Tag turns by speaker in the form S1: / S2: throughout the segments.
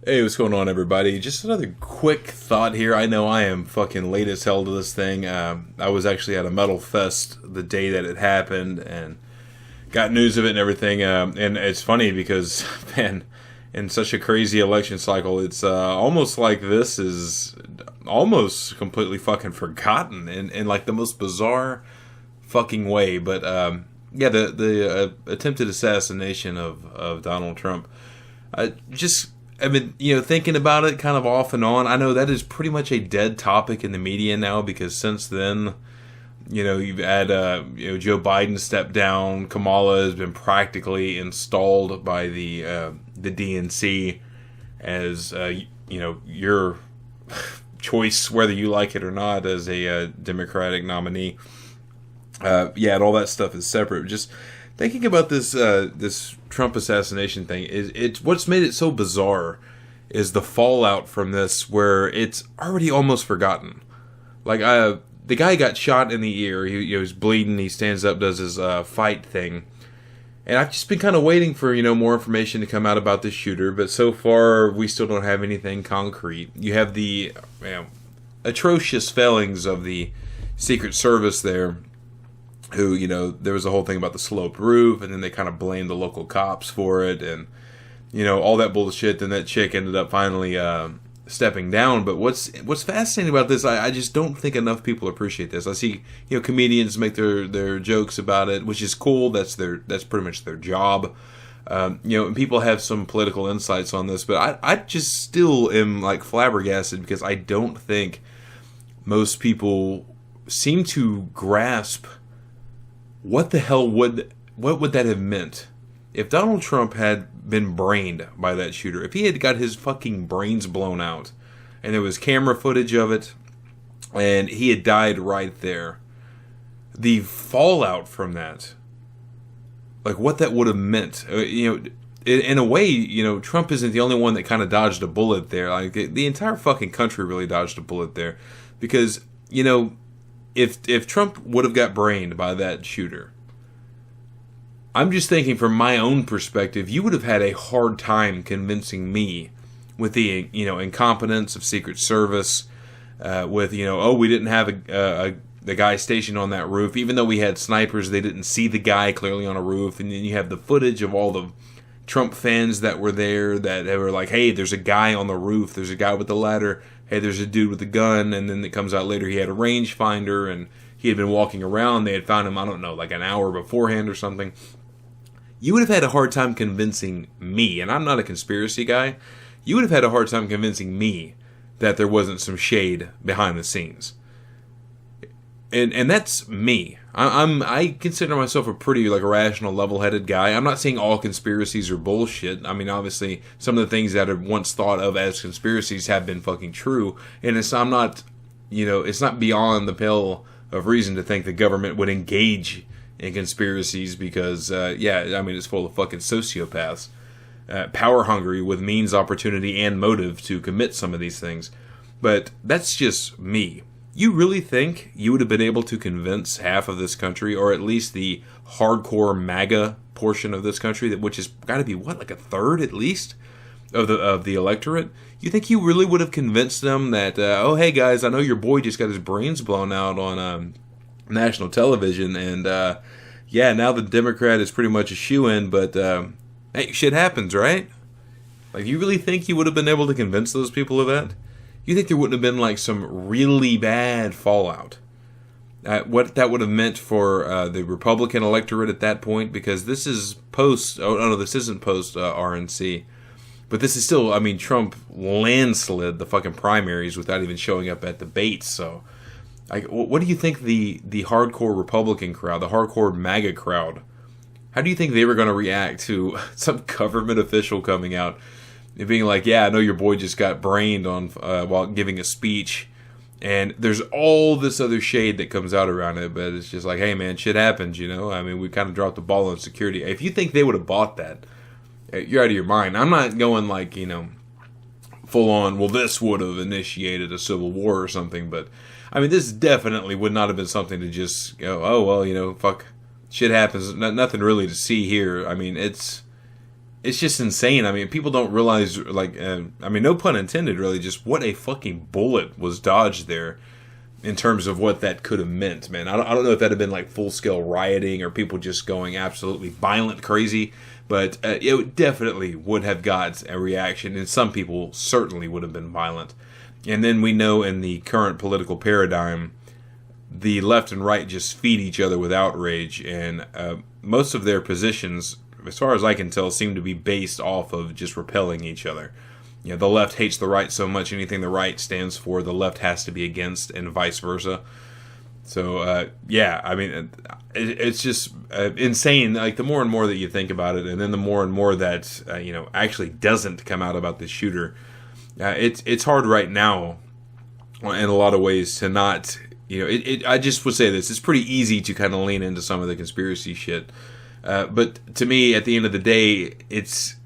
S1: Hey, what's going on, everybody? Just another quick thought here. I know I am fucking late as hell to this thing. I was actually at a metal fest the day that it happened and got news of it and everything. And it's funny because, man, in such a crazy election cycle, it's almost like this is almost completely fucking forgotten in like the most bizarre fucking way. But yeah, the attempted assassination of Donald Trump. I've been, thinking about it kind of off and on. I know that is pretty much a dead topic in the media now because since then, you've had, Joe Biden stepped down. Kamala has been practically installed by the DNC as, your choice, whether you like it or not, as a Democratic nominee. And all that stuff is separate. Just thinking about this Trump assassination thing, it's what's made it so bizarre is the fallout from this, where it's already almost forgotten. Like the guy got shot in the ear. He was bleeding. He stands up, does his fight thing, and I've just been kind of waiting for more information to come out about this shooter. But so far, we still don't have anything concrete. You have the atrocious failings of the Secret Service there, who, there was a whole thing about the sloped roof, and then they kind of blamed the local cops for it, and, all that bullshit. Then that chick ended up finally stepping down. But what's fascinating about this, I just don't think enough people appreciate this. I see, comedians make their jokes about it, which is cool. That's pretty much their job. And people have some political insights on this, but I just still am, like, flabbergasted because I don't think most people seem to grasp what the hell would that have meant if Donald Trump had been brained by that shooter? If he had got his fucking brains blown out and there was camera footage of it and he had died right there, the fallout from that, like what that would have meant, in a way, Trump isn't the only one that kind of dodged a bullet there. Like the entire fucking country really dodged a bullet there, because If Trump would have got brained by that shooter, I'm just thinking from my own perspective, you would have had a hard time convincing me with the incompetence of Secret Service, with we didn't have the guy stationed on that roof, even though we had snipers, they didn't see the guy clearly on a roof, and then you have the footage of all the Trump fans that were there that they were like, hey, there's a guy on the roof, there's a guy with the ladder. Hey, there's a dude with a gun, and then it comes out later he had a rangefinder, and he had been walking around. They had found him, I don't know, like an hour beforehand or something. You would have had a hard time convincing me, and I'm not a conspiracy guy, you would have had a hard time convincing me that there wasn't some shade behind the scenes. And that's me. I consider myself a pretty rational, level-headed guy. I'm not saying all conspiracies are bullshit. I mean, obviously, some of the things that are once thought of as conspiracies have been fucking true, and it's not beyond the pale of reason to think the government would engage in conspiracies because, it's full of fucking sociopaths, power hungry with means, opportunity, and motive to commit some of these things. But that's just me. You really think you would have been able to convince half of this country, or at least the hardcore MAGA portion of this country, which has got to be like a third at least of the electorate? You think you really would have convinced them that, oh hey guys, I know your boy just got his brains blown out on national television, and now the Democrat is pretty much a shoo-in, but hey, shit happens, right? Like, you really think you would have been able to convince those people of that? You think there wouldn't have been some really bad fallout? What that would have meant for the Republican electorate at that point, because this is post. Oh no, this isn't post RNC, but this is still. I mean, Trump landslid the fucking primaries without even showing up at debates. So, what do you think the hardcore Republican crowd, the hardcore MAGA crowd, how do you think they were going to react to some government official coming out? Being like, yeah, I know your boy just got brained on while giving a speech, and there's all this other shade that comes out around it, but it's just like, hey man, shit happens, I mean, we kind of dropped the ball on security. If you think they would have bought that, you're out of your mind. I'm not going full on, well, this would have initiated a civil war or something, but I mean, this definitely would not have been something to just go, oh well, fuck, shit happens, nothing really to see here. I mean, it's just insane. I mean, people don't realize, like, I mean, no pun intended, really, just what a fucking bullet was dodged there in terms of what that could have meant, man. I don't know if that had been like full-scale rioting or people just going absolutely violent crazy, but it definitely would have got a reaction, and some people certainly would have been violent. And then we know in the current political paradigm, the left and right just feed each other with outrage, and most of their positions, as far as I can tell, seem to be based off of just repelling each other. You know, the left hates the right so much, anything the right stands for, the left has to be against, and vice versa. So, yeah, I mean, it's just insane. Like, the more and more that you think about it, and then the more and more that, actually doesn't come out about the shooter, it's hard right now, in a lot of ways, to not, I just would say this, it's pretty easy to kind of lean into some of the conspiracy shit. But to me, at the end of the day, it's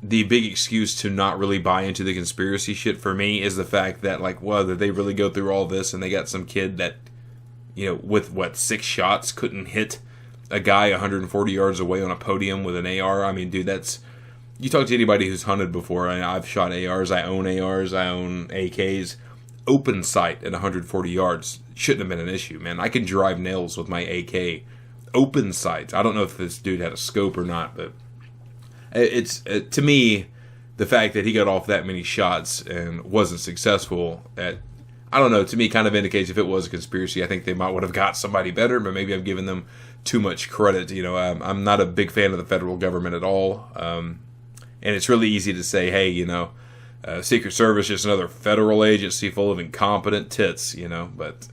S1: the big excuse to not really buy into the conspiracy shit for me is the fact that, like, well, did they really go through all this and they got some kid that, with 6 shots couldn't hit a guy 140 yards away on a podium with an AR? I mean, dude, you talk to anybody who's hunted before. I've shot ARs, I own AKs. Open sight at 140 yards shouldn't have been an issue, man. I can drive nails with my AK. Open sight. I don't know if this dude had a scope or not, but it's to me, the fact that he got off that many shots and wasn't successful I don't know, to me kind of indicates if it was a conspiracy, I think they might would have got somebody better, but maybe I'm giving them too much credit. I'm not a big fan of the federal government at all. And it's really easy to say, hey, Secret Service is just another federal agency full of incompetent tits, but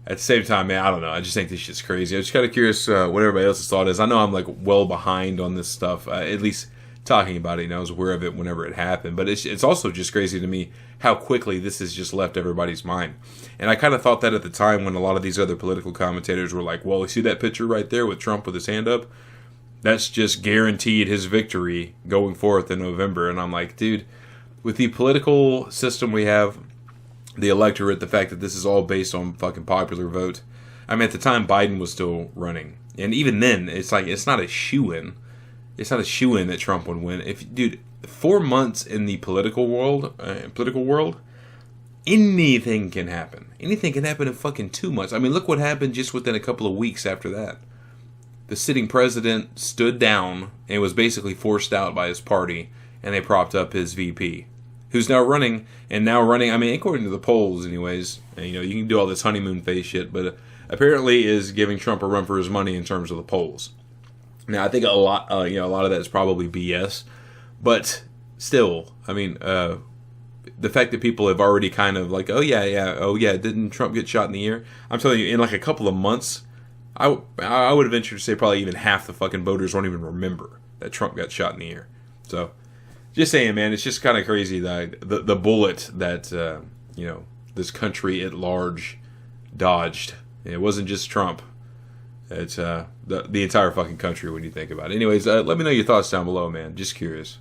S1: at the same time, man, I don't know. I just think this shit's crazy. I'm just kind of curious what everybody else's thought is. I know I'm like well behind on this stuff, at least talking about it. I was aware of it whenever it happened, but it's also just crazy to me how quickly this has just left everybody's mind. And I kind of thought that at the time when a lot of these other political commentators were like, well, you see that picture right there with Trump with his hand up? That's just guaranteed his victory going forth in November. And I'm like, dude, with the political system we have, the electorate, the fact that this is all based on fucking popular vote. I mean, at the time, Biden was still running. And even then, it's like, it's not a shoo-in. It's not a shoo-in that Trump would win. Dude, 4 months in the political world, anything can happen. Anything can happen in fucking 2 months. I mean, look what happened just within a couple of weeks after that. The sitting president stood down and was basically forced out by his party, and they propped up his VP. Who's now running, I mean, according to the polls anyways, and, you can do all this honeymoon phase shit, but apparently is giving Trump a run for his money in terms of the polls. Now, I think a lot of that is probably BS, but still, I mean, the fact that people have already kind of like, oh yeah, didn't Trump get shot in the ear? I'm telling you, in like a couple of months, I would venture to say probably even half the fucking voters won't even remember that Trump got shot in the ear. So, just saying, man, it's just kind of crazy that the bullet that this country at large dodged. It wasn't just Trump. It's the entire fucking country when you think about it. Anyways, let me know your thoughts down below, man. Just curious.